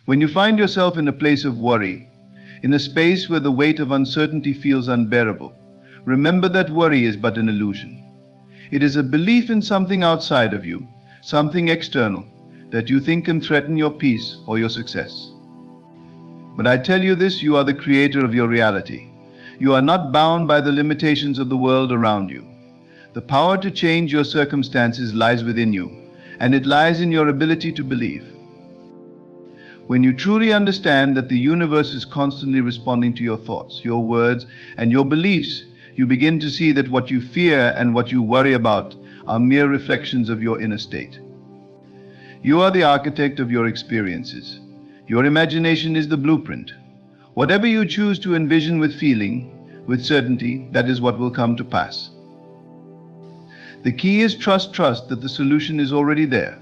When you find yourself in a place of worry, in a space where the weight of uncertainty feels unbearable, remember that worry is but an illusion. It is a belief in something outside of you, something external, that you think can threaten your peace or your success. But I tell you this, you are the creator of your reality. You are not bound by the limitations of the world around you. The power to change your circumstances lies within you, and it lies in your ability to believe. When you truly understand that the universe is constantly responding to your thoughts, your words, and your beliefs, you begin to see that what you fear and what you worry about are mere reflections of your inner state. You are the architect of your experiences. Your imagination is the blueprint. Whatever you choose to envision with feeling, with certainty, that is what will come to pass. The key is trust that the solution is already there.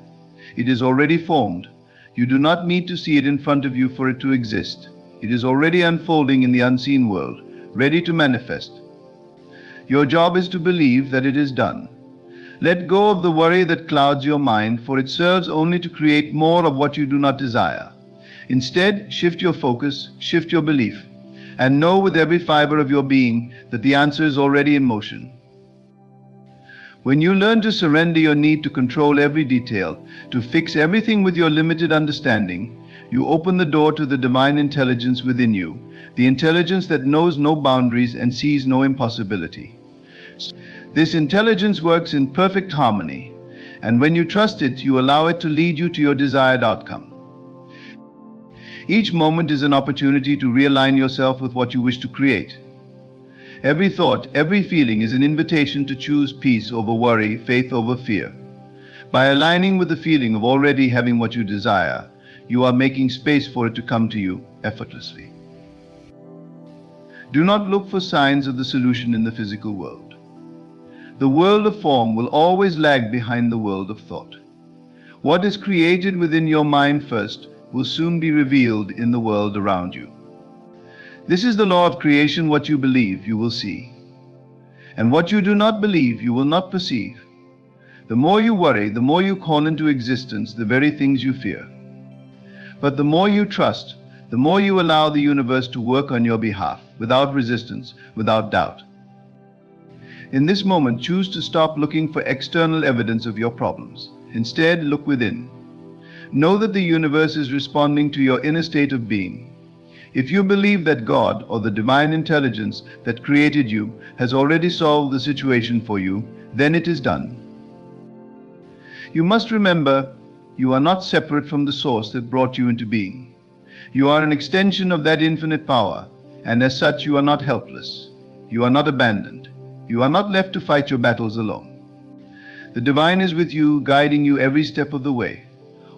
It is already formed. You do not need to see it in front of you for it to exist. It is already unfolding in the unseen world, ready to manifest. Your job is to believe that it is done. Let go of the worry that clouds your mind, for it serves only to create more of what you do not desire. Instead, shift your focus, shift your belief, and know with every fiber of your being that the answer is already in motion. When you learn to surrender your need to control every detail, to fix everything with your limited understanding, you open the door to the divine intelligence within you, the intelligence that knows no boundaries and sees no impossibility. This intelligence works in perfect harmony, and when you trust it, you allow it to lead you to your desired outcome. Each moment is an opportunity to realign yourself with what you wish to create. Every thought, every feeling is an invitation to choose peace over worry, faith over fear. By aligning with the feeling of already having what you desire, you are making space for it to come to you effortlessly. Do not look for signs of the solution in the physical world. The world of form will always lag behind the world of thought. What is created within your mind first will soon be revealed in the world around you. This is the law of creation. What you believe, you will see. And what you do not believe, you will not perceive. The more you worry, the more you call into existence the very things you fear. But the more you trust, the more you allow the universe to work on your behalf, without resistance, without doubt. In this moment, choose to stop looking for external evidence of your problems. Instead, look within. Know that the universe is responding to your inner state of being. If you believe that God, or the divine intelligence that created you, has already solved the situation for you, then it is done. You must remember, you are not separate from the source that brought you into being. You are an extension of that infinite power, and as such you are not helpless. You are not abandoned. You are not left to fight your battles alone. The divine is with you, guiding you every step of the way.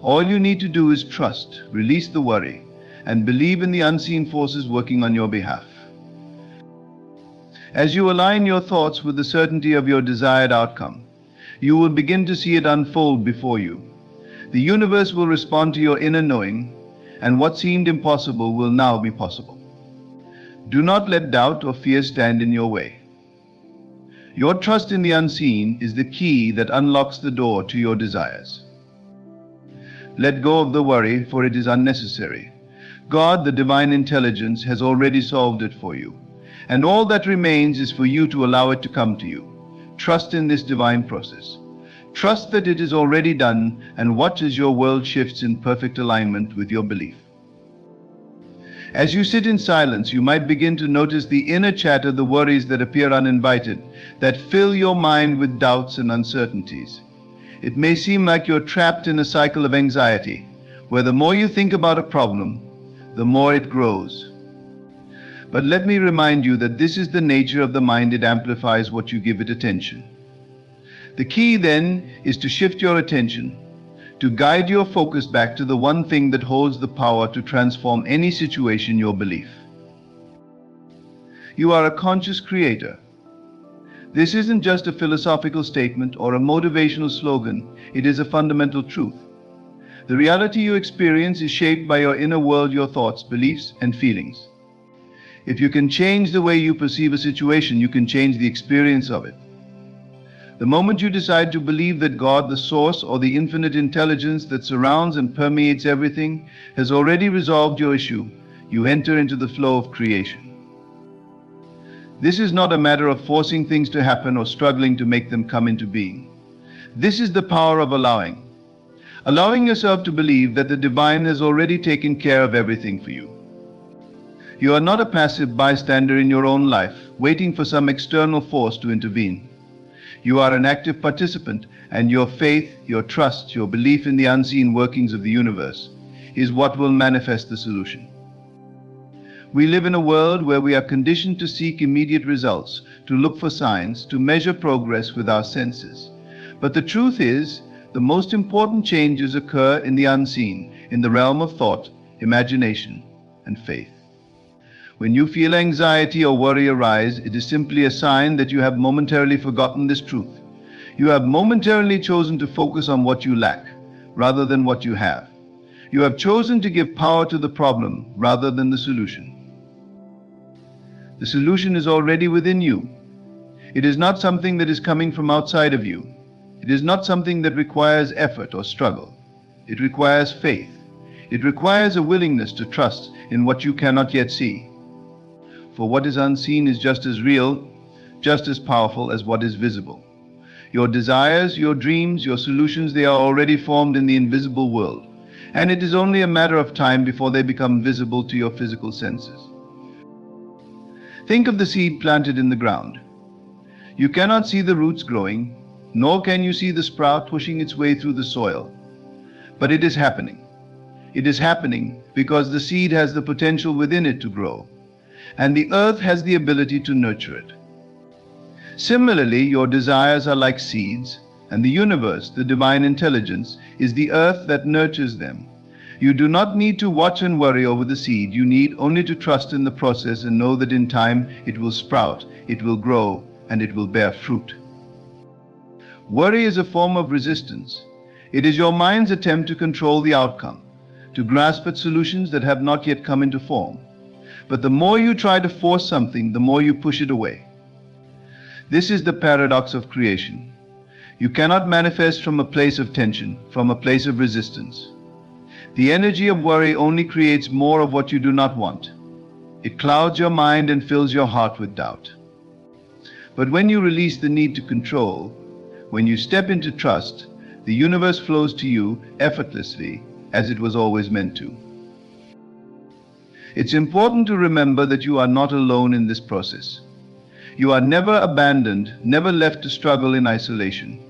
All you need to do is trust, release the worry, and believe in the unseen forces working on your behalf. As you align your thoughts with the certainty of your desired outcome, you will begin to see it unfold before you. The universe will respond to your inner knowing, and what seemed impossible will now be possible. Do not let doubt or fear stand in your way. Your trust in the unseen is the key that unlocks the door to your desires. Let go of the worry, for it is unnecessary. God, the divine intelligence, has already solved it for you, and all that remains is for you to allow it to come to you. Trust in this divine process. Trust that it is already done, and watch as your world shifts in perfect alignment with your belief. As you sit in silence, you might begin to notice the inner chatter, the worries that appear uninvited, that fill your mind with doubts and uncertainties. It may seem like you're trapped in a cycle of anxiety, where the more you think about a problem, the more it grows. But let me remind you that this is the nature of the mind. It amplifies what you give it attention. The key then is to shift your attention, to guide your focus back to the one thing that holds the power to transform any situation: your belief. You are a conscious creator. This isn't just a philosophical statement or a motivational slogan. It is a fundamental truth. The reality you experience is shaped by your inner world, your thoughts, beliefs, and feelings. If you can change the way you perceive a situation, you can change the experience of it. The moment you decide to believe that God, the source or the infinite intelligence that surrounds and permeates everything, has already resolved your issue, you enter into the flow of creation. This is not a matter of forcing things to happen or struggling to make them come into being. This is the power of allowing. Allowing yourself to believe that the divine has already taken care of everything for you. You are not a passive bystander in your own life, waiting for some external force to intervene. You are an active participant, and your faith, your trust, your belief in the unseen workings of the universe is what will manifest the solution. We live in a world where we are conditioned to seek immediate results, to look for signs, to measure progress with our senses. But the truth is, the most important changes occur in the unseen, in the realm of thought, imagination, and faith. When you feel anxiety or worry arise, it is simply a sign that you have momentarily forgotten this truth. You have momentarily chosen to focus on what you lack, rather than what you have. You have chosen to give power to the problem, rather than the solution. The solution is already within you. It is not something that is coming from outside of you. It is not something that requires effort or struggle. It requires faith. It requires a willingness to trust in what you cannot yet see. For what is unseen is just as real, just as powerful as what is visible. Your desires, your dreams, your solutions, they are already formed in the invisible world, and it is only a matter of time before they become visible to your physical senses. Think of the seed planted in the ground. You cannot see the roots growing, nor can you see the sprout pushing its way through the soil. But it is happening. It is happening because the seed has the potential within it to grow, and the earth has the ability to nurture it. Similarly, your desires are like seeds, and the universe, the divine intelligence, is the earth that nurtures them. You do not need to watch and worry over the seed. You need only to trust in the process and know that in time it will sprout, it will grow, and it will bear fruit. Worry is a form of resistance. It is your mind's attempt to control the outcome, to grasp at solutions that have not yet come into form. But the more you try to force something, the more you push it away. This is the paradox of creation. You cannot manifest from a place of tension, from a place of resistance. The energy of worry only creates more of what you do not want. It clouds your mind and fills your heart with doubt. But when you release the need to control, when you step into trust, the universe flows to you effortlessly, as it was always meant to. It's important to remember that you are not alone in this process. You are never abandoned, never left to struggle in isolation.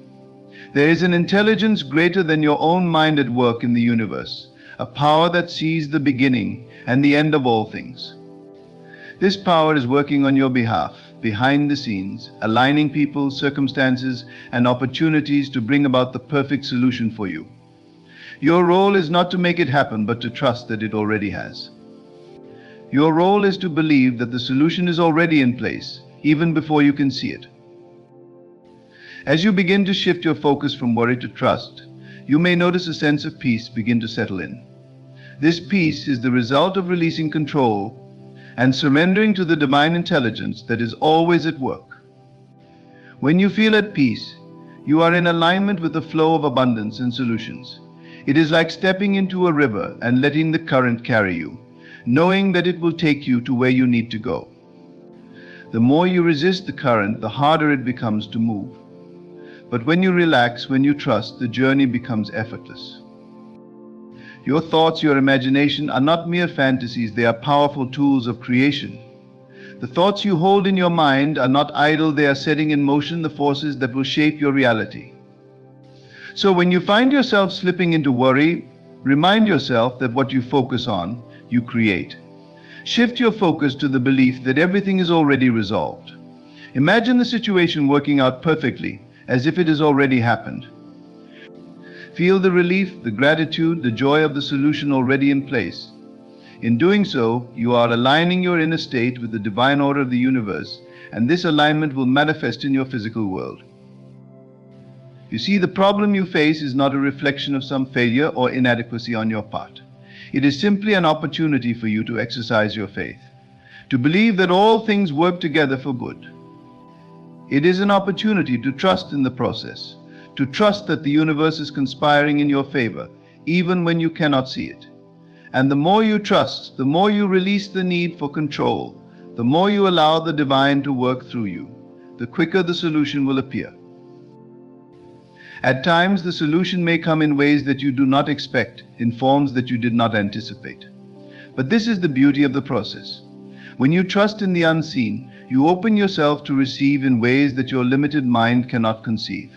There is an intelligence greater than your own mind at work in the universe, a power that sees the beginning and the end of all things. This power is working on your behalf, behind the scenes, aligning people, circumstances, and opportunities to bring about the perfect solution for you. Your role is not to make it happen, but to trust that it already has. Your role is to believe that the solution is already in place, even before you can see it. As you begin to shift your focus from worry to trust, you may notice a sense of peace begin to settle in. This peace is the result of releasing control and surrendering to the divine intelligence that is always at work. When you feel at peace, you are in alignment with the flow of abundance and solutions. It is like stepping into a river and letting the current carry you, knowing that it will take you to where you need to go. The more you resist the current, the harder it becomes to move. But when you relax, when you trust, the journey becomes effortless. Your thoughts, your imagination are not mere fantasies, they are powerful tools of creation. The thoughts you hold in your mind are not idle, they are setting in motion the forces that will shape your reality. So when you find yourself slipping into worry, remind yourself that what you focus on, you create. Shift your focus to the belief that everything is already resolved. Imagine the situation working out perfectly, as if it has already happened. Feel the relief, the gratitude, the joy of the solution already in place. In doing so, you are aligning your inner state with the divine order of the universe, and this alignment will manifest in your physical world. You see, the problem you face is not a reflection of some failure or inadequacy on your part. It is simply an opportunity for you to exercise your faith, to believe that all things work together for good. It is an opportunity to trust in the process, to trust that the universe is conspiring in your favor, even when you cannot see it. And the more you trust, the more you release the need for control, the more you allow the divine to work through you, the quicker the solution will appear. At times, the solution may come in ways that you do not expect, in forms that you did not anticipate. But this is the beauty of the process. When you trust in the unseen, you open yourself to receive in ways that your limited mind cannot conceive.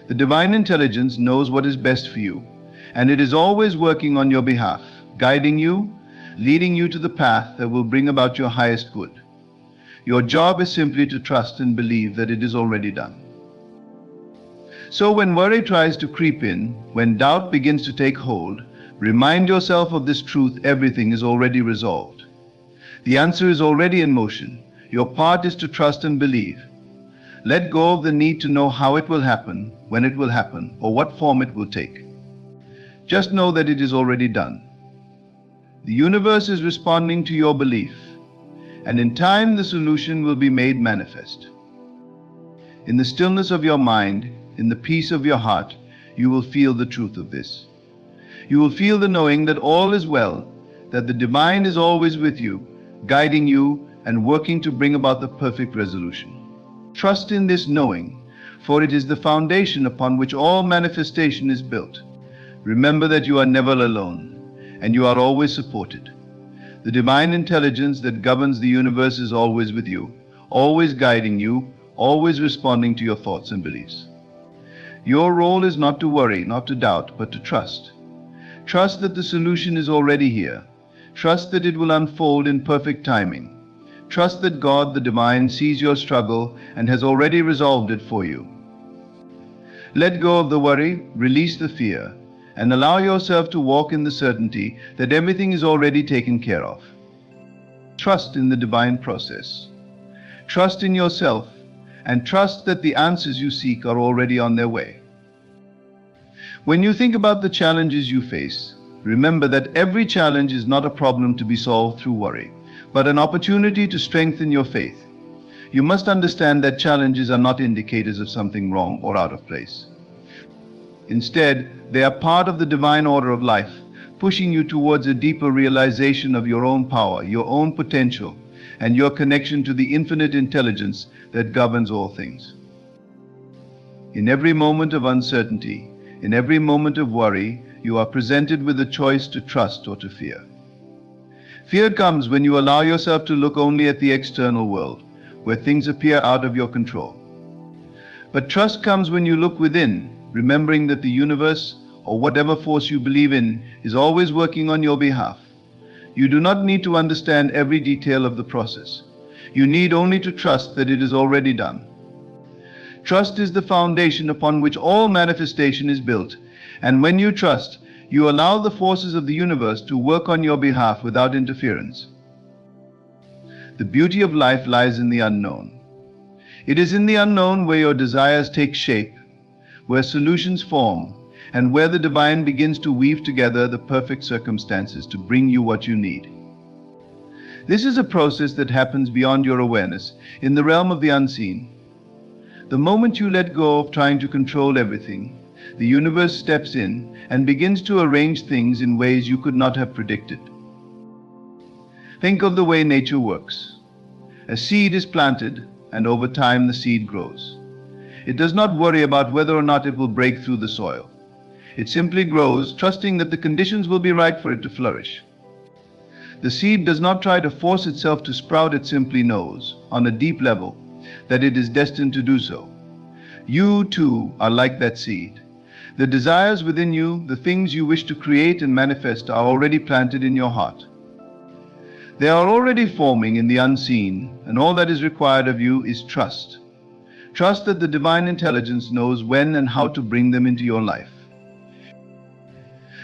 The divine intelligence knows what is best for you, and it is always working on your behalf, guiding you, leading you to the path that will bring about your highest good. Your job is simply to trust and believe that it is already done. So when worry tries to creep in, when doubt begins to take hold, remind yourself of this truth: everything is already resolved. The answer is already in motion. Your part is to trust and believe. Let go of the need to know how it will happen, when it will happen, or what form it will take. Just know that it is already done. The universe is responding to your belief, and in time the solution will be made manifest. In the stillness of your mind, in the peace of your heart, you will feel the truth of this. You will feel the knowing that all is well, that the divine is always with you, guiding you and working to bring about the perfect resolution. Trust in this knowing, for it is the foundation upon which all manifestation is built. Remember that you are never alone, and you are always supported. The divine intelligence that governs the universe is always with you, always guiding you, always responding to your thoughts and beliefs. Your role is not to worry, not to doubt, but to trust. Trust that the solution is already here. Trust that it will unfold in perfect timing. Trust that God, the divine, sees your struggle and has already resolved it for you. Let go of the worry, release the fear, and allow yourself to walk in the certainty that everything is already taken care of. Trust in the divine process. Trust in yourself, and trust that the answers you seek are already on their way. When you think about the challenges you face, remember that every challenge is not a problem to be solved through worry, but an opportunity to strengthen your faith. You must understand that challenges are not indicators of something wrong or out of place. Instead, they are part of the divine order of life, pushing you towards a deeper realization of your own power, your own potential, and your connection to the infinite intelligence that governs all things. In every moment of uncertainty, in every moment of worry, you are presented with a choice to trust or to fear. Fear comes when you allow yourself to look only at the external world, where things appear out of your control. But trust comes when you look within, remembering that the universe, or whatever force you believe in, is always working on your behalf. You do not need to understand every detail of the process. You need only to trust that it is already done. Trust is the foundation upon which all manifestation is built, and when you trust, you allow the forces of the universe to work on your behalf without interference. The beauty of life lies in the unknown. It is in the unknown where your desires take shape, where solutions form, and where the divine begins to weave together the perfect circumstances to bring you what you need. This is a process that happens beyond your awareness, in the realm of the unseen. The moment you let go of trying to control everything, the universe steps in and begins to arrange things in ways you could not have predicted. Think of the way nature works. A seed is planted, and over time the seed grows. It does not worry about whether or not it will break through the soil. It simply grows, trusting that the conditions will be right for it to flourish. The seed does not try to force itself to sprout. It simply knows, on a deep level, that it is destined to do so. You, too, are like that seed. The desires within you, the things you wish to create and manifest, are already planted in your heart. They are already forming in the unseen, and all that is required of you is trust. Trust that the divine intelligence knows when and how to bring them into your life.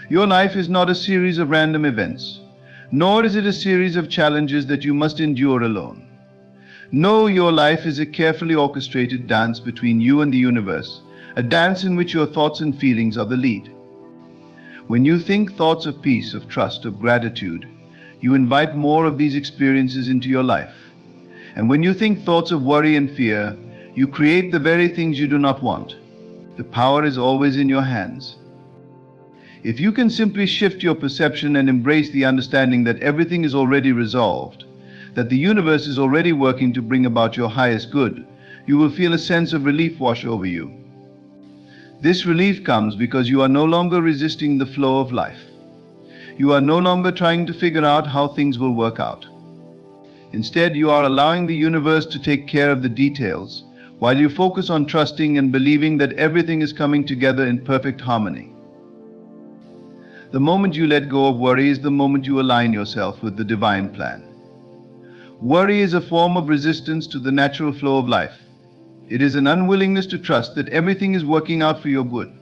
Your life is not a series of random events, nor is it a series of challenges that you must endure alone. No, your life is a carefully orchestrated dance between you and the universe, a dance in which your thoughts and feelings are the lead. When you think thoughts of peace, of trust, of gratitude, you invite more of these experiences into your life. And when you think thoughts of worry and fear, You create the very things you do not want. The power is always in your hands. If you can simply shift your perception and embrace the understanding that everything is already resolved, that the universe is already working to bring about your highest good, you will feel a sense of relief wash over you. This relief comes because you are no longer resisting the flow of life. You are no longer trying to figure out how things will work out. Instead, you are allowing the universe to take care of the details, while you focus on trusting and believing that everything is coming together in perfect harmony. The moment you let go of worry is the moment you align yourself with the divine plan. Worry is a form of resistance to the natural flow of life. It is an unwillingness to trust that everything is working out for your good.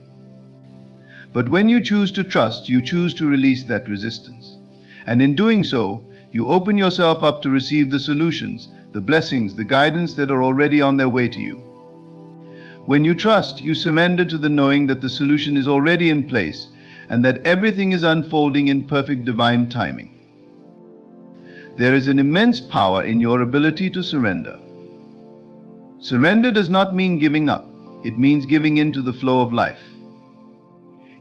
But when you choose to trust, you choose to release that resistance. And in doing so, you open yourself up to receive the solutions, the blessings, the guidance that are already on their way to you. When you trust, you surrender to the knowing that the solution is already in place and that everything is unfolding in perfect divine timing. There is an immense power in your ability to surrender. Surrender does not mean giving up. It means giving in to the flow of life.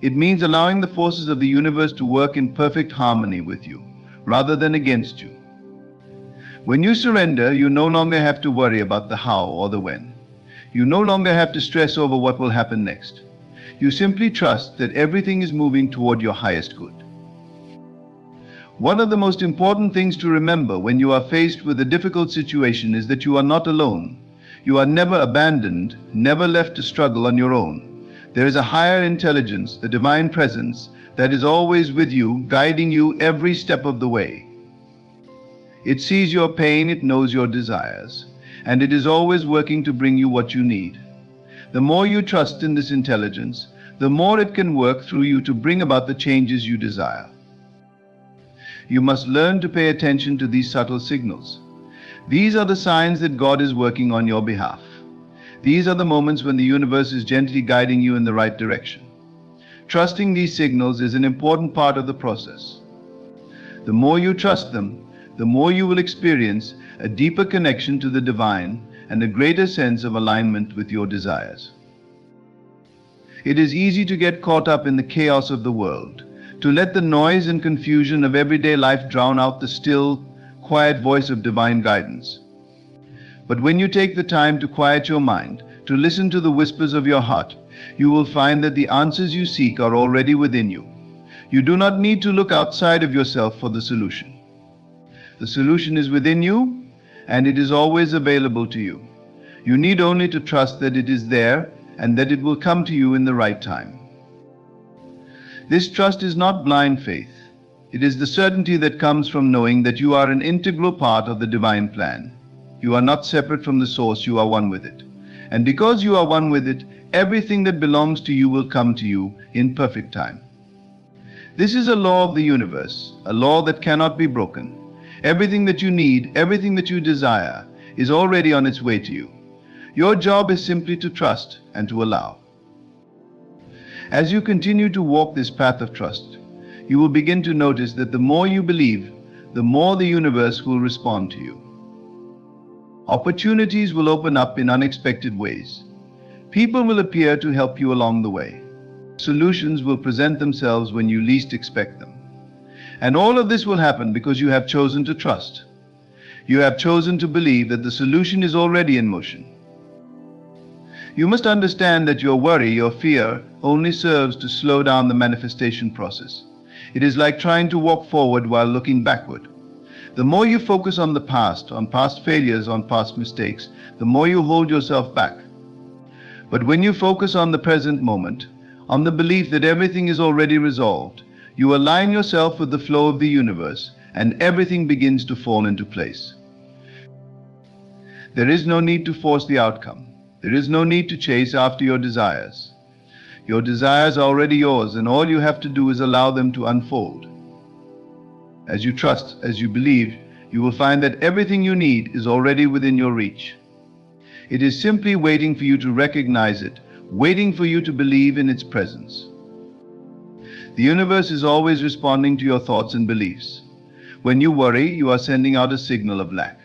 It means allowing the forces of the universe to work in perfect harmony with you, rather than against you. When you surrender, you no longer have to worry about the how or the when. You no longer have to stress over what will happen next. You simply trust that everything is moving toward your highest good. One of the most important things to remember when you are faced with a difficult situation is that you are not alone. You are never abandoned, never left to struggle on your own. There is a higher intelligence, the divine presence, that is always with you, guiding you every step of the way. It sees your pain, it knows your desires, and it is always working to bring you what you need. The more you trust in this intelligence, the more it can work through you to bring about the changes you desire. You must learn to pay attention to these subtle signals. These are the signs that God is working on your behalf. These are the moments when the universe is gently guiding you in the right direction. Trusting these signals is an important part of the process. The more you trust them, the more you will experience a deeper connection to the divine and a greater sense of alignment with your desires. It is easy to get caught up in the chaos of the world, to let the noise and confusion of everyday life drown out the still, quiet voice of divine guidance. But when you take the time to quiet your mind, to listen to the whispers of your heart, you will find that the answers you seek are already within you. You do not need to look outside of yourself for the solution. The solution is within you, and it is always available to you. You need only to trust that it is there and that it will come to you in the right time. This trust is not blind faith. It is the certainty that comes from knowing that you are an integral part of the divine plan. You are not separate from the source, you are one with it. And because you are one with it, everything that belongs to you will come to you in perfect time. This is a law of the universe, a law that cannot be broken. Everything that you need, everything that you desire, is already on its way to you. Your job is simply to trust and to allow. As you continue to walk this path of trust, you will begin to notice that the more you believe, the more the universe will respond to you. Opportunities will open up in unexpected ways. People will appear to help you along the way. Solutions will present themselves when you least expect them. And all of this will happen because you have chosen to trust. You have chosen to believe that the solution is already in motion. You must understand that your worry, your fear, only serves to slow down the manifestation process. It is like trying to walk forward while looking backward. The more you focus on the past, on past failures, on past mistakes, the more you hold yourself back. But when you focus on the present moment, on the belief that everything is already resolved, you align yourself with the flow of the universe, and everything begins to fall into place. There is no need to force the outcome. There is no need to chase after your desires. Your desires are already yours, and all you have to do is allow them to unfold. As you trust, as you believe, you will find that everything you need is already within your reach. It is simply waiting for you to recognize it, waiting for you to believe in its presence. The universe is always responding to your thoughts and beliefs. When you worry, you are sending out a signal of lack.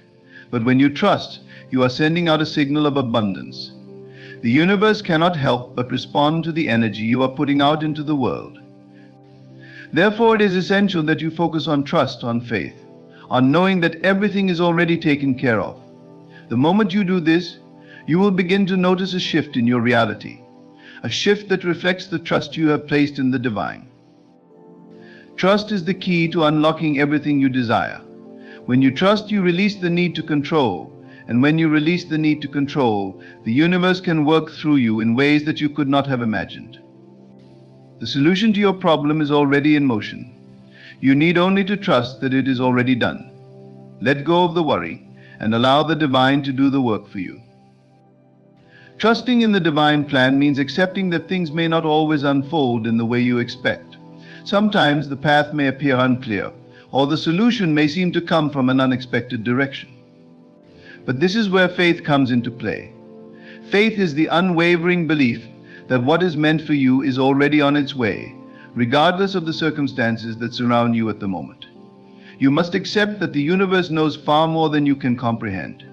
But when you trust, you are sending out a signal of abundance. The universe cannot help but respond to the energy you are putting out into the world. Therefore, it is essential that you focus on trust, on faith, on knowing that everything is already taken care of. The moment you do this, you will begin to notice a shift in your reality, a shift that reflects the trust you have placed in the divine. Trust is the key to unlocking everything you desire. When you trust, you release the need to control. And when you release the need to control, the universe can work through you in ways that you could not have imagined. The solution to your problem is already in motion. You need only to trust that it is already done. Let go of the worry and allow the divine to do the work for you. Trusting in the divine plan means accepting that things may not always unfold in the way you expect. Sometimes the path may appear unclear, or the solution may seem to come from an unexpected direction. But this is where faith comes into play. Faith is the unwavering belief that what is meant for you is already on its way, regardless of the circumstances that surround you at the moment. You must accept that the universe knows far more than you can comprehend.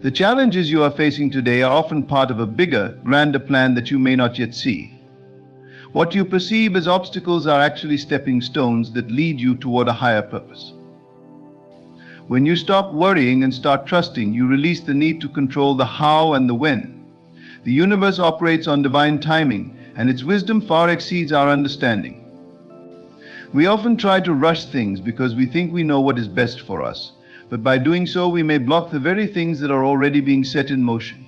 The challenges you are facing today are often part of a bigger, grander plan that you may not yet see. What you perceive as obstacles are actually stepping stones that lead you toward a higher purpose. When you stop worrying and start trusting, you release the need to control the how and the when. The universe operates on divine timing, and its wisdom far exceeds our understanding. We often try to rush things because we think we know what is best for us, but by doing so we may block the very things that are already being set in motion.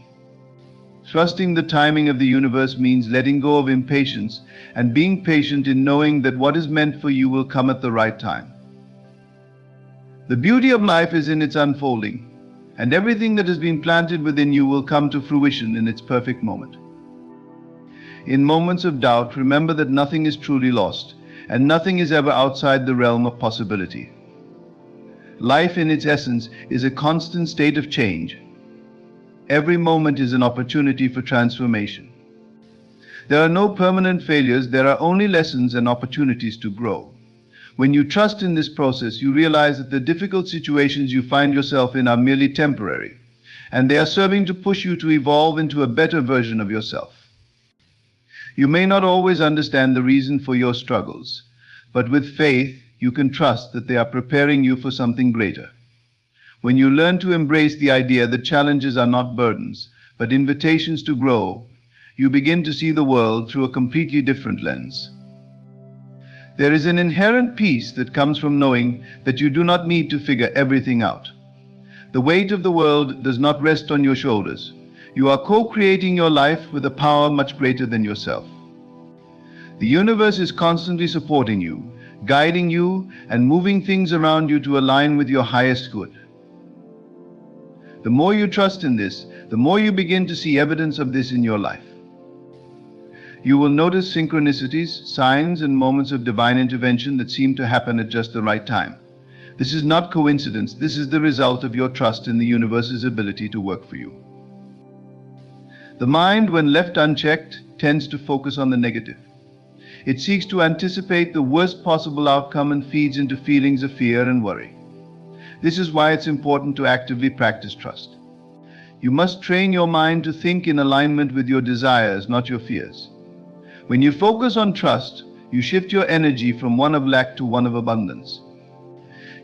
Trusting the timing of the universe means letting go of impatience and being patient in knowing that what is meant for you will come at the right time. The beauty of life is in its unfolding, and everything that has been planted within you will come to fruition in its perfect moment. In moments of doubt, remember that nothing is truly lost, and nothing is ever outside the realm of possibility. Life in its essence is a constant state of change. Every moment is an opportunity for transformation. There are no permanent failures, there are only lessons and opportunities to grow. When you trust in this process, you realize that the difficult situations you find yourself in are merely temporary, and they are serving to push you to evolve into a better version of yourself. You may not always understand the reason for your struggles, but with faith, you can trust that they are preparing you for something greater. When you learn to embrace the idea that challenges are not burdens, but invitations to grow, you begin to see the world through a completely different lens. There is an inherent peace that comes from knowing that you do not need to figure everything out. The weight of the world does not rest on your shoulders. You are co-creating your life with a power much greater than yourself. The universe is constantly supporting you, guiding you, and moving things around you to align with your highest good. The more you trust in this, the more you begin to see evidence of this in your life. You will notice synchronicities, signs, and moments of divine intervention that seem to happen at just the right time. This is not coincidence. This is the result of your trust in the universe's ability to work for you. The mind, when left unchecked, tends to focus on the negative. It seeks to anticipate the worst possible outcome and feeds into feelings of fear and worry. This is why it's important to actively practice trust. You must train your mind to think in alignment with your desires, not your fears. When you focus on trust, you shift your energy from one of lack to one of abundance.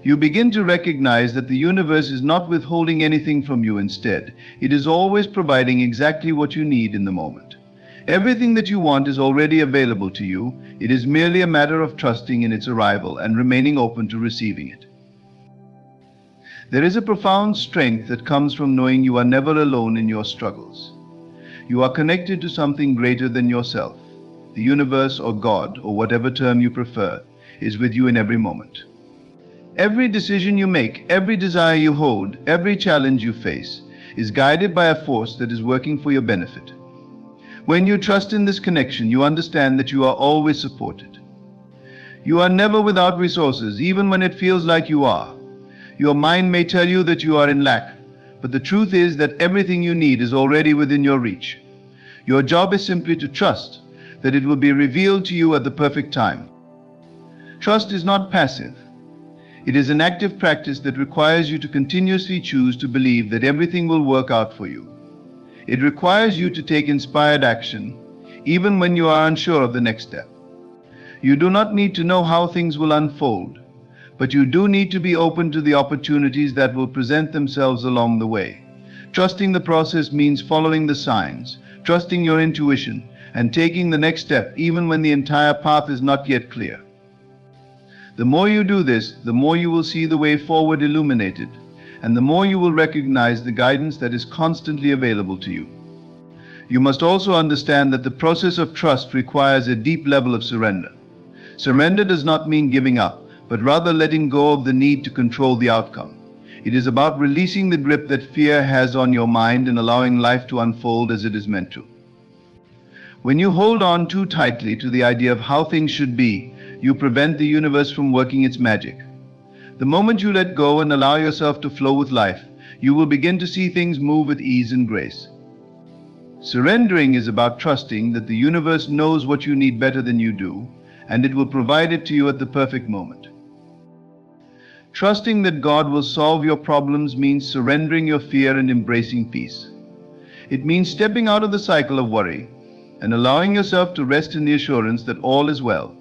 You begin to recognize that the universe is not withholding anything from you. Instead, it is always providing exactly what you need in the moment. Everything that you want is already available to you. It is merely a matter of trusting in its arrival and remaining open to receiving it. There is a profound strength that comes from knowing you are never alone in your struggles. You are connected to something greater than yourself. The universe or God, or whatever term you prefer, is with you in every moment. Every decision you make, every desire you hold, every challenge you face is guided by a force that is working for your benefit. When you trust in this connection, you understand that you are always supported. You are never without resources, even when it feels like you are. Your mind may tell you that you are in lack, but the truth is that everything you need is already within your reach. Your job is simply to trust that it will be revealed to you at the perfect time. Trust is not passive. It is an active practice that requires you to continuously choose to believe that everything will work out for you. It requires you to take inspired action, even when you are unsure of the next step. You do not need to know how things will unfold, but you do need to be open to the opportunities that will present themselves along the way. Trusting the process means following the signs, trusting your intuition, and taking the next step even when the entire path is not yet clear. The more you do this, the more you will see the way forward illuminated, and the more you will recognize the guidance that is constantly available to you. You must also understand that the process of trust requires a deep level of surrender. Surrender does not mean giving up, but rather letting go of the need to control the outcome. It is about releasing the grip that fear has on your mind and allowing life to unfold as it is meant to. When you hold on too tightly to the idea of how things should be, you prevent the universe from working its magic. The moment you let go and allow yourself to flow with life, you will begin to see things move with ease and grace. Surrendering is about trusting that the universe knows what you need better than you do, and it will provide it to you at the perfect moment. Trusting that God will solve your problems means surrendering your fear and embracing peace. It means stepping out of the cycle of worry and allowing yourself to rest in the assurance that all is well.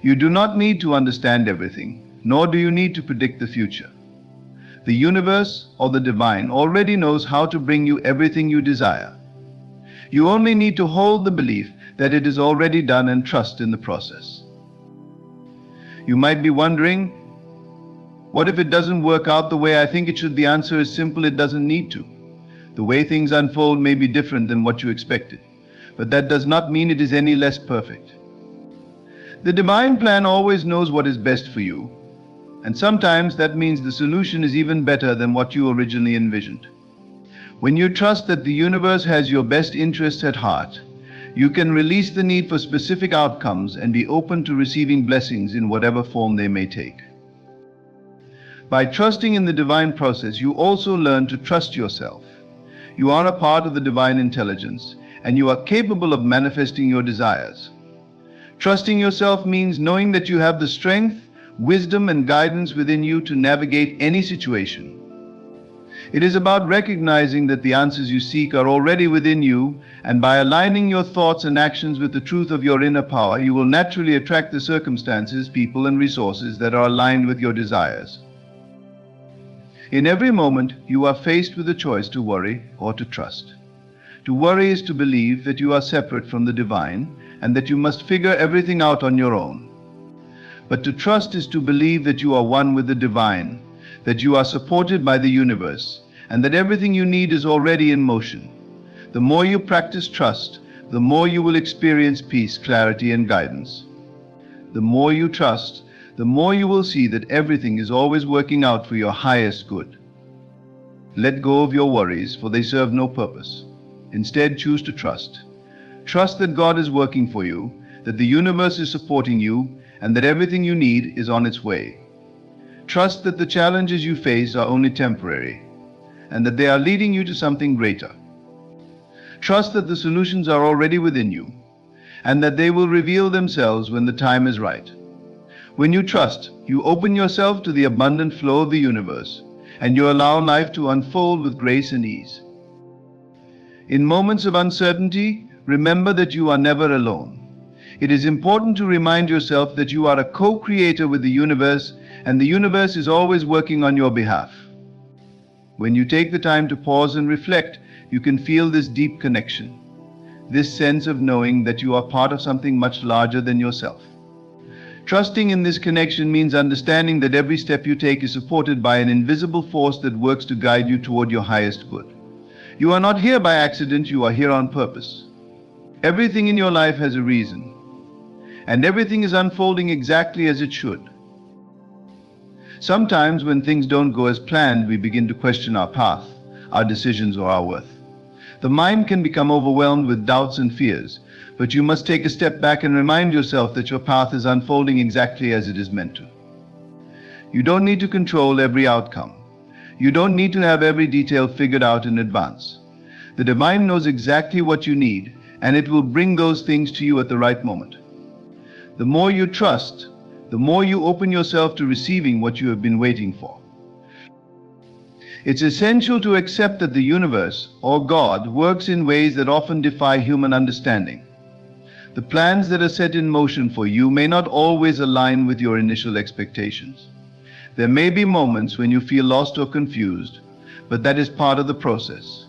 You do not need to understand everything, nor do you need to predict the future. The universe or the divine already knows how to bring you everything you desire. You only need to hold the belief that it is already done and trust in the process. You might be wondering, what if it doesn't work out the way I think it should? The answer is simple: it doesn't need to. The way things unfold may be different than what you expected, but that does not mean it is any less perfect. The divine plan always knows what is best for you, and sometimes that means the solution is even better than what you originally envisioned. When you trust that the universe has your best interests at heart, you can release the need for specific outcomes and be open to receiving blessings in whatever form they may take. By trusting in the divine process, you also learn to trust yourself. You are a part of the divine intelligence, and you are capable of manifesting your desires. Trusting yourself means knowing that you have the strength, wisdom, and guidance within you to navigate any situation. It is about recognizing that the answers you seek are already within you, and by aligning your thoughts and actions with the truth of your inner power, you will naturally attract the circumstances, people, and resources that are aligned with your desires. In every moment, you are faced with a choice to worry or to trust. To worry is to believe that you are separate from the divine and that you must figure everything out on your own. But to trust is to believe that you are one with the divine, that you are supported by the universe, and that everything you need is already in motion. The more you practice trust, the more you will experience peace, clarity, and guidance. The more you trust, the more you will see that everything is always working out for your highest good. Let go of your worries, for they serve no purpose. Instead, choose to trust. Trust that God is working for you, that the universe is supporting you, and that everything you need is on its way. Trust that the challenges you face are only temporary, and that they are leading you to something greater. Trust that the solutions are already within you, and that they will reveal themselves when the time is right. When you trust, you open yourself to the abundant flow of the universe, and you allow life to unfold with grace and ease. In moments of uncertainty, remember that you are never alone. It is important to remind yourself that you are a co-creator with the universe, and the universe is always working on your behalf. When you take the time to pause and reflect, you can feel this deep connection, this sense of knowing that you are part of something much larger than yourself. Trusting in this connection means understanding that every step you take is supported by an invisible force that works to guide you toward your highest good. You are not here by accident, you are here on purpose. Everything in your life has a reason, and everything is unfolding exactly as it should. Sometimes when things don't go as planned, we begin to question our path, our decisions, or our worth. The mind can become overwhelmed with doubts and fears, but you must take a step back and remind yourself that your path is unfolding exactly as it is meant to. You don't need to control every outcome. You don't need to have every detail figured out in advance. The divine knows exactly what you need, and it will bring those things to you at the right moment. The more you trust, the more you open yourself to receiving what you have been waiting for. It's essential to accept that the universe, or God, works in ways that often defy human understanding. The plans that are set in motion for you may not always align with your initial expectations. There may be moments when you feel lost or confused, but that is part of the process.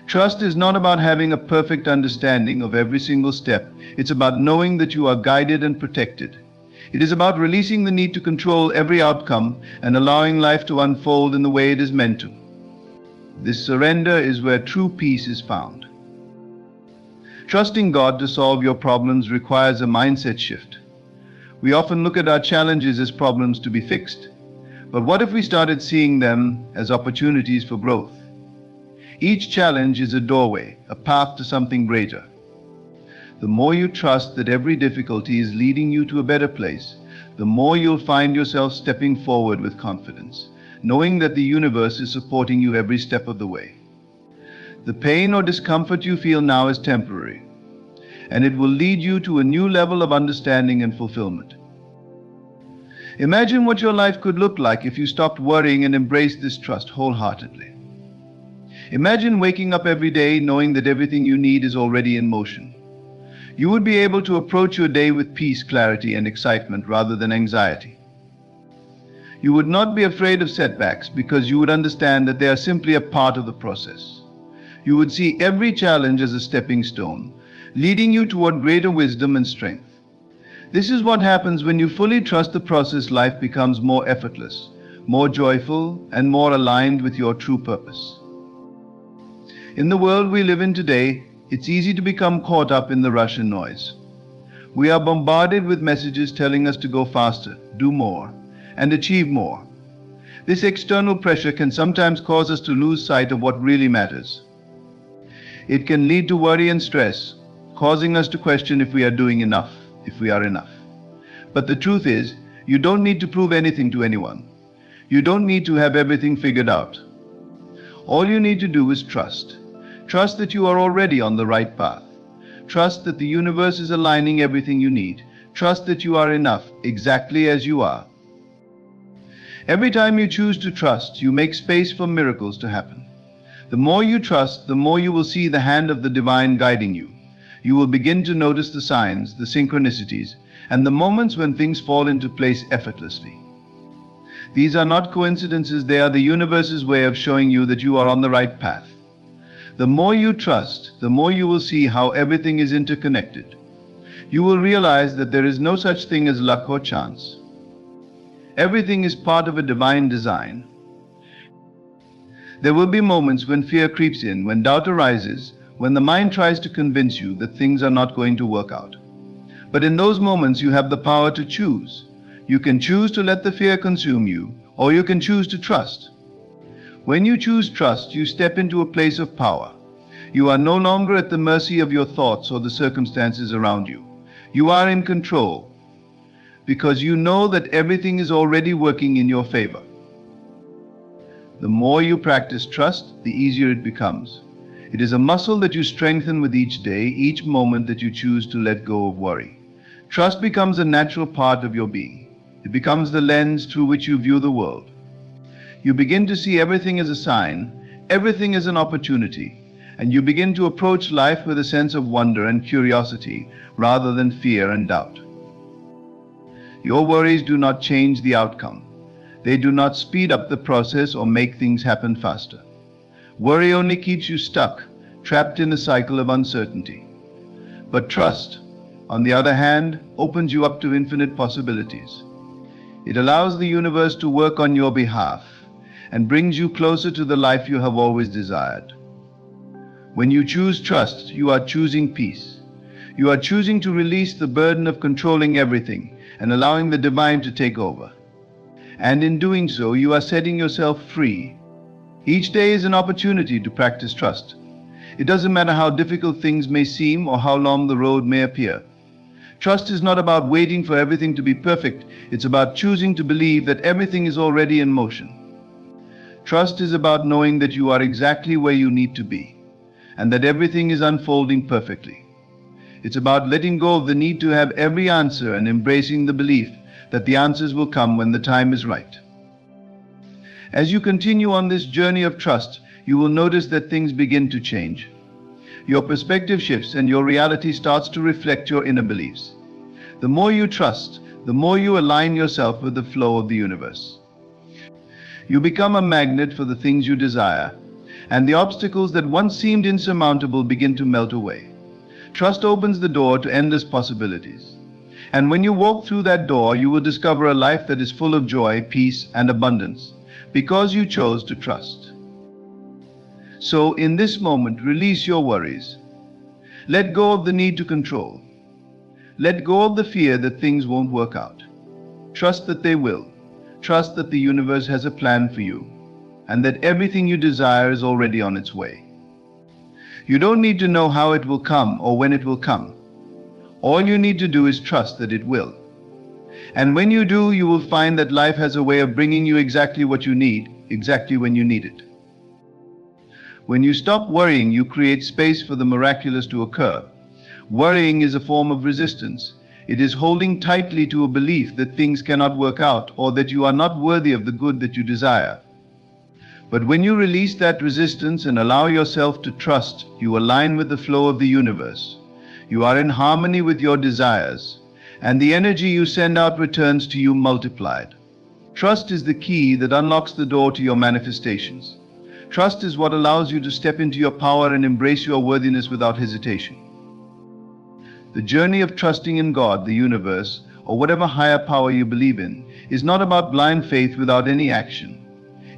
Trust is not about having a perfect understanding of every single step. It's about knowing that you are guided and protected. It is about releasing the need to control every outcome and allowing life to unfold in the way it is meant to. This surrender is where true peace is found. Trusting God to solve your problems requires a mindset shift. We often look at our challenges as problems to be fixed. But what if we started seeing them as opportunities for growth? Each challenge is a doorway, a path to something greater. The more you trust that every difficulty is leading you to a better place, the more you'll find yourself stepping forward with confidence, knowing that the universe is supporting you every step of the way. The pain or discomfort you feel now is temporary, and it will lead you to a new level of understanding and fulfillment. Imagine what your life could look like if you stopped worrying and embraced this trust wholeheartedly. Imagine waking up every day knowing that everything you need is already in motion. You would be able to approach your day with peace, clarity, and excitement rather than anxiety. You would not be afraid of setbacks because you would understand that they are simply a part of the process. You would see every challenge as a stepping stone, leading you toward greater wisdom and strength. This is what happens when you fully trust the process. Life becomes more effortless, more joyful, and more aligned with your true purpose. In the world we live in today, it's easy to become caught up in the rush and noise. We are bombarded with messages telling us to go faster, do more, and achieve more. This external pressure can sometimes cause us to lose sight of what really matters. It can lead to worry and stress, causing us to question if we are doing enough, if we are enough. But the truth is, you don't need to prove anything to anyone. You don't need to have everything figured out. All you need to do is trust. Trust that you are already on the right path. Trust that the universe is aligning everything you need. Trust that you are enough, exactly as you are. Every time you choose to trust, you make space for miracles to happen. The more you trust, the more you will see the hand of the divine guiding you. You will begin to notice the signs, the synchronicities, and the moments when things fall into place effortlessly. These are not coincidences, they are the universe's way of showing you that you are on the right path. The more you trust, the more you will see how everything is interconnected. You will realize that there is no such thing as luck or chance. Everything is part of a divine design. There will be moments when fear creeps in, when doubt arises, when the mind tries to convince you that things are not going to work out. But in those moments you have the power to choose. You can choose to let the fear consume you, or you can choose to trust. When you choose trust, you step into a place of power. You are no longer at the mercy of your thoughts or the circumstances around you. You are in control, because you know that everything is already working in your favor. The more you practice trust, the easier it becomes. It is a muscle that you strengthen with each day, each moment that you choose to let go of worry. Trust becomes a natural part of your being. It becomes the lens through which you view the world. You begin to see everything as a sign, everything as an opportunity, and you begin to approach life with a sense of wonder and curiosity rather than fear and doubt. Your worries do not change the outcome. They do not speed up the process or make things happen faster. Worry only keeps you stuck, trapped in a cycle of uncertainty. But trust, on the other hand, opens you up to infinite possibilities. It allows the universe to work on your behalf and brings you closer to the life you have always desired. When you choose trust, you are choosing peace. You are choosing to release the burden of controlling everything and allowing the divine to take over. And in doing so, you are setting yourself free. Each day is an opportunity to practice trust. It doesn't matter how difficult things may seem or how long the road may appear. Trust is not about waiting for everything to be perfect. It's about choosing to believe that everything is already in motion. Trust is about knowing that you are exactly where you need to be and that everything is unfolding perfectly. It's about letting go of the need to have every answer and embracing the belief that the answers will come when the time is right. As you continue on this journey of trust, you will notice that things begin to change. Your perspective shifts and your reality starts to reflect your inner beliefs. The more you trust, the more you align yourself with the flow of the universe. You become a magnet for the things you desire, and the obstacles that once seemed insurmountable begin to melt away. Trust opens the door to endless possibilities. And when you walk through that door, you will discover a life that is full of joy, peace, and abundance, because you chose to trust. So, in this moment, release your worries. Let go of the need to control. Let go of the fear that things won't work out. Trust that they will. Trust that the universe has a plan for you, and that everything you desire is already on its way. You don't need to know how it will come or when it will come. All you need to do is trust that it will. And when you do, you will find that life has a way of bringing you exactly what you need, exactly when you need it. When you stop worrying, you create space for the miraculous to occur. Worrying is a form of resistance. It is holding tightly to a belief that things cannot work out or that you are not worthy of the good that you desire. But when you release that resistance and allow yourself to trust, you align with the flow of the universe. You are in harmony with your desires, and the energy you send out returns to you multiplied. Trust is the key that unlocks the door to your manifestations. Trust is what allows you to step into your power and embrace your worthiness without hesitation. The journey of trusting in God, the universe, or whatever higher power you believe in, is not about blind faith without any action.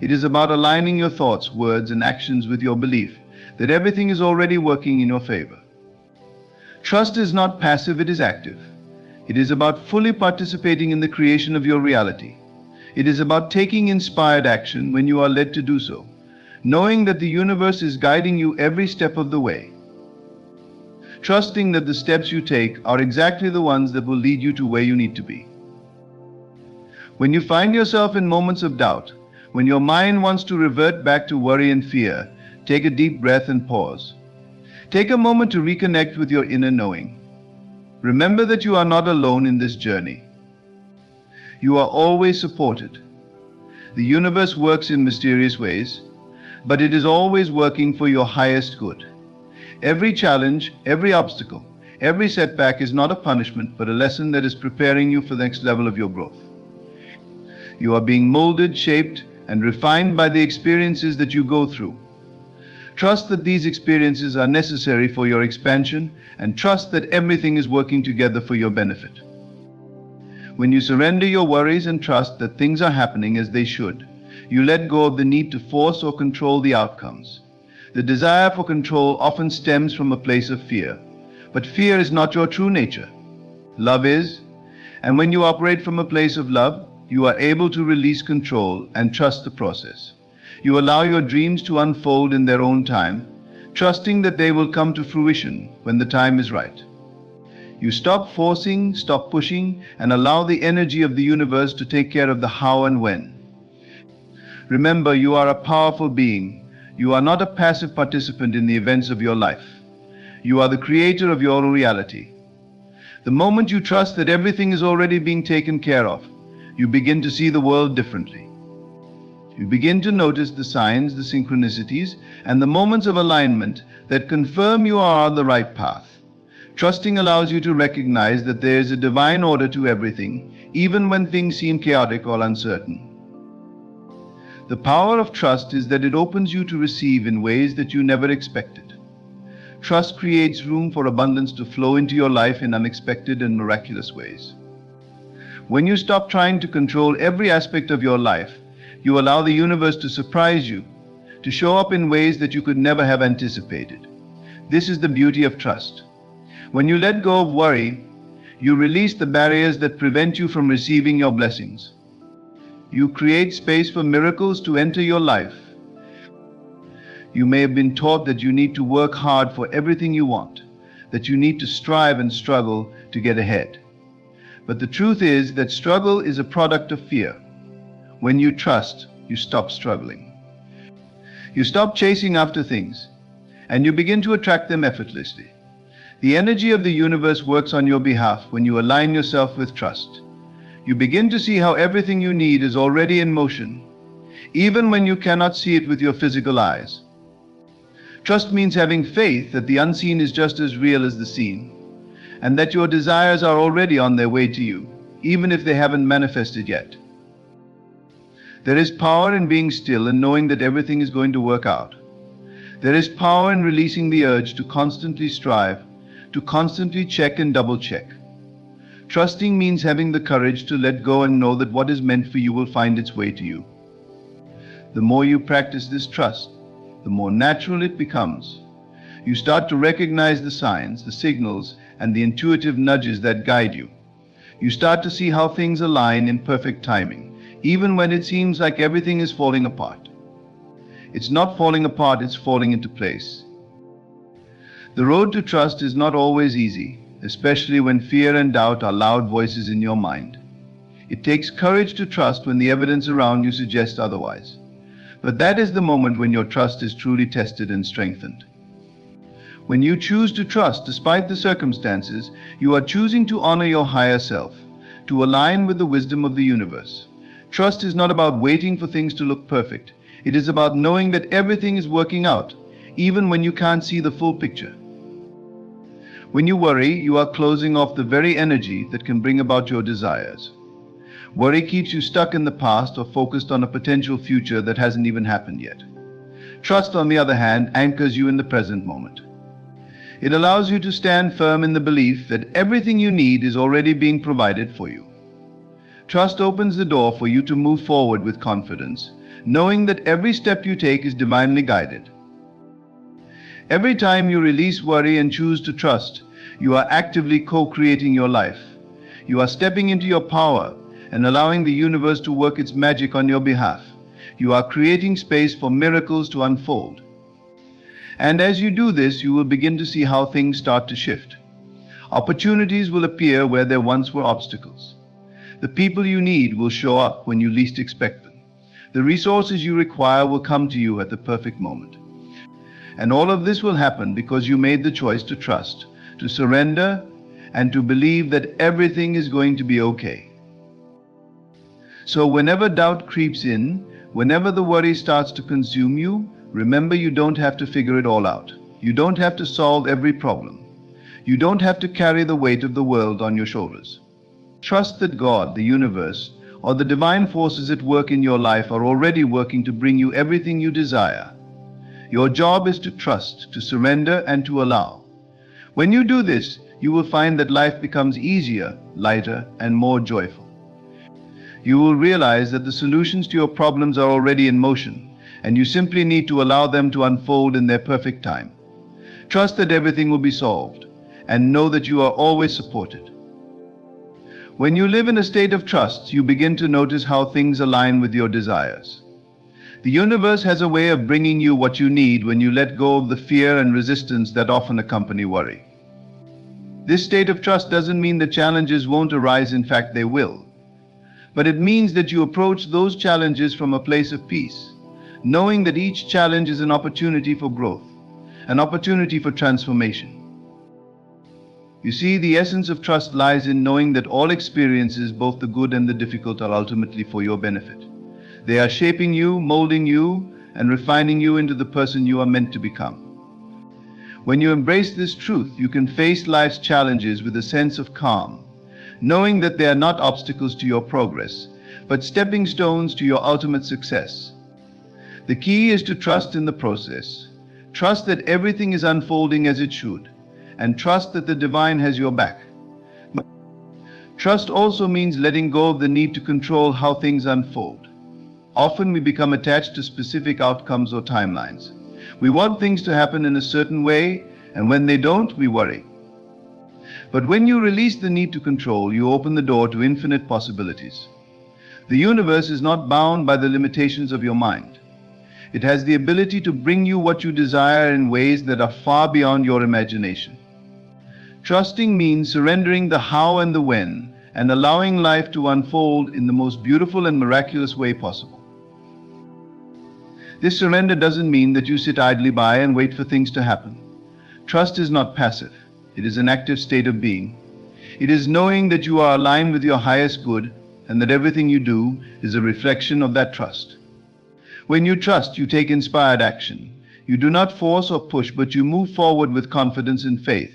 It is about aligning your thoughts, words, and actions with your belief that everything is already working in your favor. Trust is not passive, it is active. It is about fully participating in the creation of your reality. It is about taking inspired action when you are led to do so, knowing that the universe is guiding you every step of the way. Trusting that the steps you take are exactly the ones that will lead you to where you need to be. When you find yourself in moments of doubt, when your mind wants to revert back to worry and fear, take a deep breath and pause. Take a moment to reconnect with your inner knowing. Remember that you are not alone in this journey. You are always supported. The universe works in mysterious ways, but it is always working for your highest good. Every challenge, every obstacle, every setback is not a punishment, but a lesson that is preparing you for the next level of your growth. You are being molded, shaped, and refined by the experiences that you go through. Trust that these experiences are necessary for your expansion, and trust that everything is working together for your benefit. When you surrender your worries and trust that things are happening as they should, you let go of the need to force or control the outcomes. The desire for control often stems from a place of fear, but fear is not your true nature. Love is, and when you operate from a place of love, you are able to release control and trust the process. You allow your dreams to unfold in their own time, trusting that they will come to fruition when the time is right. You stop forcing, stop pushing, and allow the energy of the universe to take care of the how and when. Remember, you are a powerful being. You are not a passive participant in the events of your life. You are the creator of your own reality. The moment you trust that everything is already being taken care of, you begin to see the world differently. You begin to notice the signs, the synchronicities, and the moments of alignment that confirm you are on the right path. Trusting allows you to recognize that there is a divine order to everything, even when things seem chaotic or uncertain. The power of trust is that it opens you to receive in ways that you never expected. Trust creates room for abundance to flow into your life in unexpected and miraculous ways. When you stop trying to control every aspect of your life, you allow the universe to surprise you, to show up in ways that you could never have anticipated. This is the beauty of trust. When you let go of worry, you release the barriers that prevent you from receiving your blessings. You create space for miracles to enter your life. You may have been taught that you need to work hard for everything you want, that you need to strive and struggle to get ahead. But the truth is that struggle is a product of fear. When you trust, you stop struggling. You stop chasing after things, and you begin to attract them effortlessly. The energy of the universe works on your behalf when you align yourself with trust. You begin to see how everything you need is already in motion, even when you cannot see it with your physical eyes. Trust means having faith that the unseen is just as real as the seen, and that your desires are already on their way to you, even if they haven't manifested yet. There is power in being still and knowing that everything is going to work out. There is power in releasing the urge to constantly strive, to constantly check and double check. Trusting means having the courage to let go and know that what is meant for you will find its way to you. The more you practice this trust, the more natural it becomes. You start to recognize the signs, the signals, and the intuitive nudges that guide you. You start to see how things align in perfect timing, even when it seems like everything is falling apart. It's not falling apart, it's falling into place. The road to trust is not always easy, especially when fear and doubt are loud voices in your mind. It takes courage to trust when the evidence around you suggests otherwise. But that is the moment when your trust is truly tested and strengthened. When you choose to trust despite the circumstances, you are choosing to honor your higher self, to align with the wisdom of the universe. Trust is not about waiting for things to look perfect. It is about knowing that everything is working out, even when you can't see the full picture. When you worry, you are closing off the very energy that can bring about your desires. Worry keeps you stuck in the past or focused on a potential future that hasn't even happened yet. Trust, on the other hand, anchors you in the present moment. It allows you to stand firm in the belief that everything you need is already being provided for you. Trust opens the door for you to move forward with confidence, knowing that every step you take is divinely guided. Every time you release worry and choose to trust, you are actively co-creating your life. You are stepping into your power and allowing the universe to work its magic on your behalf. You are creating space for miracles to unfold. And as you do this, you will begin to see how things start to shift. Opportunities will appear where there once were obstacles. The people you need will show up when you least expect them. The resources you require will come to you at the perfect moment. And all of this will happen because you made the choice to trust, to surrender, and to believe that everything is going to be okay. So whenever doubt creeps in, whenever the worry starts to consume you, remember you don't have to figure it all out. You don't have to solve every problem. You don't have to carry the weight of the world on your shoulders. Trust that God, the universe, or the divine forces at work in your life are already working to bring you everything you desire. Your job is to trust, to surrender, and to allow. When you do this, you will find that life becomes easier, lighter, and more joyful. You will realize that the solutions to your problems are already in motion, and you simply need to allow them to unfold in their perfect time. Trust that everything will be solved, and know that you are always supported. When you live in a state of trust, you begin to notice how things align with your desires. The universe has a way of bringing you what you need when you let go of the fear and resistance that often accompany worry. This state of trust doesn't mean that challenges won't arise, in fact they will. But it means that you approach those challenges from a place of peace, knowing that each challenge is an opportunity for growth, an opportunity for transformation. You see, the essence of trust lies in knowing that all experiences, both the good and the difficult, are ultimately for your benefit. They are shaping you, molding you, and refining you into the person you are meant to become. When you embrace this truth, you can face life's challenges with a sense of calm, knowing that they are not obstacles to your progress, but stepping stones to your ultimate success. The key is to trust in the process. Trust that everything is unfolding as it should, and trust that the divine has your back. Trust also means letting go of the need to control how things unfold. Often we become attached to specific outcomes or timelines. We want things to happen in a certain way, and when they don't, we worry. But when you release the need to control, you open the door to infinite possibilities. The universe is not bound by the limitations of your mind. It has the ability to bring you what you desire in ways that are far beyond your imagination. Trusting means surrendering the how and the when, and allowing life to unfold in the most beautiful and miraculous way possible. This surrender doesn't mean that you sit idly by and wait for things to happen. Trust is not passive. It is an active state of being. It is knowing that you are aligned with your highest good, and that everything you do is a reflection of that trust. When you trust, you take inspired action. You do not force or push, but you move forward with confidence and faith,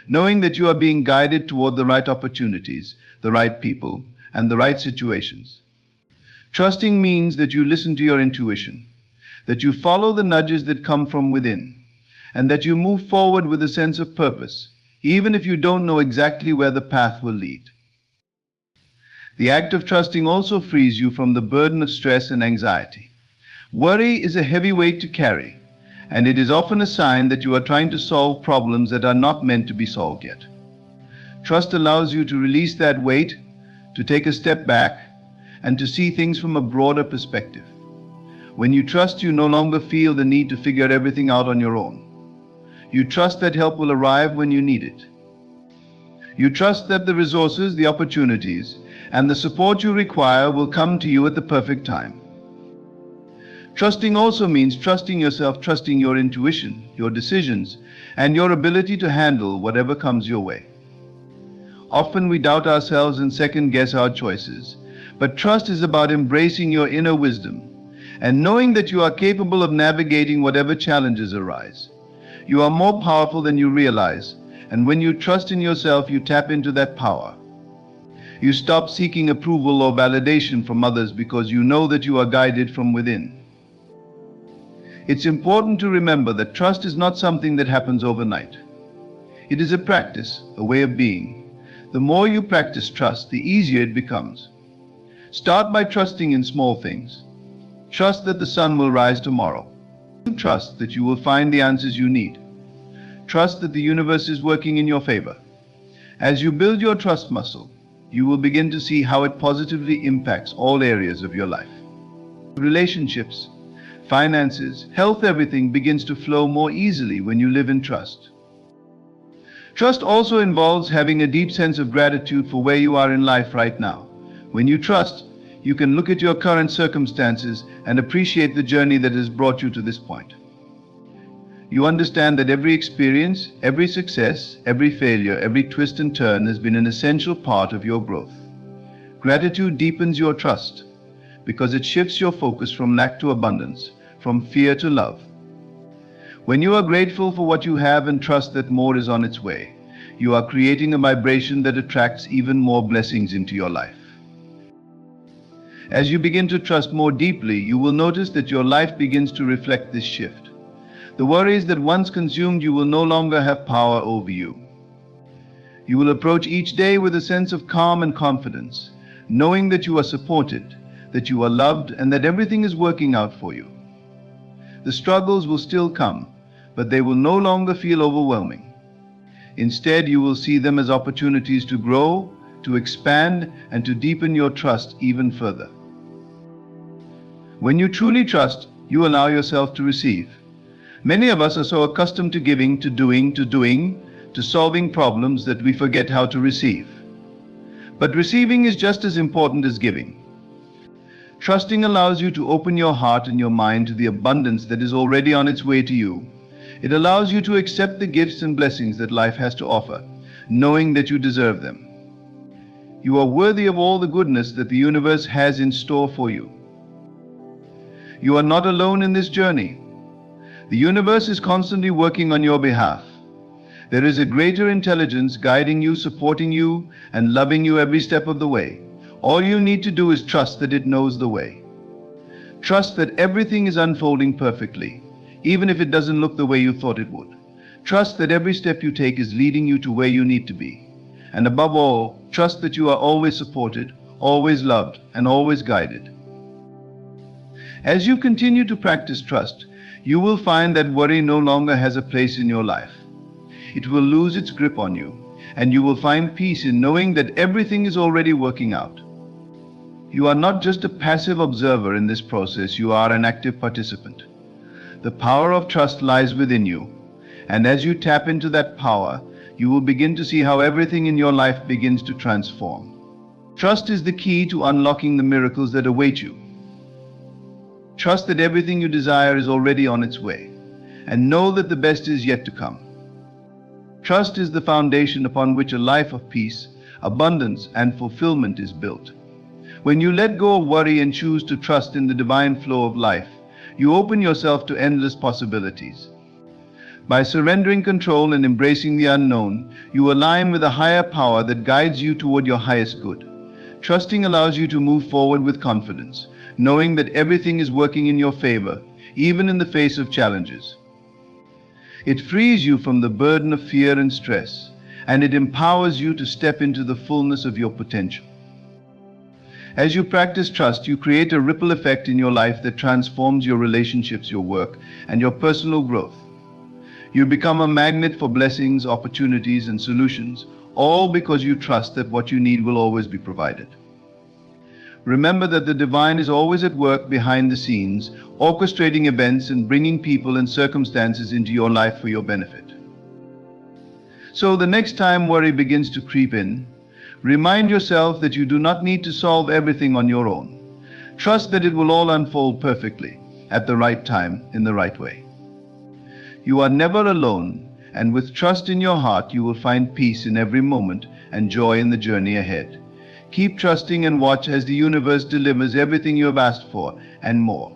knowing that you are being guided toward the right opportunities, the right people, and the right situations. Trusting means that you listen to your intuition, that you follow the nudges that come from within, and that you move forward with a sense of purpose, even if you don't know exactly where the path will lead. The act of trusting also frees you from the burden of stress and anxiety. Worry is a heavy weight to carry, and it is often a sign that you are trying to solve problems that are not meant to be solved yet. Trust allows you to release that weight, to take a step back, and to see things from a broader perspective. When you trust, you no longer feel the need to figure everything out on your own. You trust that help will arrive when you need it. You trust that the resources, the opportunities, and the support you require will come to you at the perfect time. Trusting also means trusting yourself, trusting your intuition, your decisions, and your ability to handle whatever comes your way. Often we doubt ourselves and second-guess our choices, but trust is about embracing your inner wisdom and knowing that you are capable of navigating whatever challenges arise. You are more powerful than you realize, and when you trust in yourself, you tap into that power. You stop seeking approval or validation from others because you know that you are guided from within. It's important to remember that trust is not something that happens overnight. It is a practice, a way of being. The more you practice trust, the easier it becomes. Start by trusting in small things. Trust that the sun will rise tomorrow. Trust that you will find the answers you need. Trust that the universe is working in your favor. As you build your trust muscle, you will begin to see how it positively impacts all areas of your life. Relationships, finances, health, everything begins to flow more easily when you live in trust. Trust also involves having a deep sense of gratitude for where you are in life right now. When you trust, you can look at your current circumstances and appreciate the journey that has brought you to this point. You understand that every experience, every success, every failure, every twist and turn has been an essential part of your growth. Gratitude deepens your trust because it shifts your focus from lack to abundance, from fear to love. When you are grateful for what you have and trust that more is on its way, you are creating a vibration that attracts even more blessings into your life. As you begin to trust more deeply, you will notice that your life begins to reflect this shift. The worries that once consumed you will no longer have power over you. You will approach each day with a sense of calm and confidence, knowing that you are supported, that you are loved, and that everything is working out for you. The struggles will still come, but they will no longer feel overwhelming. Instead, you will see them as opportunities to grow, to expand, and to deepen your trust even further. When you truly trust, you allow yourself to receive. Many of us are so accustomed to giving, to doing, to solving problems that we forget how to receive. But receiving is just as important as giving. Trusting allows you to open your heart and your mind to the abundance that is already on its way to you. It allows you to accept the gifts and blessings that life has to offer, knowing that you deserve them. You are worthy of all the goodness that the universe has in store for you. You are not alone in this journey. The universe is constantly working on your behalf. There is a greater intelligence guiding you, supporting you, and loving you every step of the way. All you need to do is trust that it knows the way. Trust that everything is unfolding perfectly, even if it doesn't look the way you thought it would. Trust that every step you take is leading you to where you need to be. And above all, trust that you are always supported, always loved, and always guided. As you continue to practice trust, you will find that worry no longer has a place in your life. It will lose its grip on you, and you will find peace in knowing that everything is already working out. You are not just a passive observer in this process, you are an active participant. The power of trust lies within you, and as you tap into that power, you will begin to see how everything in your life begins to transform. Trust is the key to unlocking the miracles that await you. Trust that everything you desire is already on its way, and know that the best is yet to come. Trust is the foundation upon which a life of peace, abundance, and fulfillment is built. When you let go of worry and choose to trust in the divine flow of life, you open yourself to endless possibilities. By surrendering control and embracing the unknown, you align with a higher power that guides you toward your highest good. Trusting allows you to move forward with confidence, knowing that everything is working in your favor, even in the face of challenges. It frees you from the burden of fear and stress, and it empowers you to step into the fullness of your potential. As you practice trust, you create a ripple effect in your life that transforms your relationships, your work, and your personal growth. You become a magnet for blessings, opportunities, and solutions, all because you trust that what you need will always be provided. Remember that the divine is always at work behind the scenes, orchestrating events and bringing people and circumstances into your life for your benefit. So the next time worry begins to creep in, remind yourself that you do not need to solve everything on your own. Trust that it will all unfold perfectly, at the right time, in the right way. You are never alone, and with trust in your heart, you will find peace in every moment and joy in the journey ahead. Keep trusting and watch as the universe delivers everything you have asked for and more.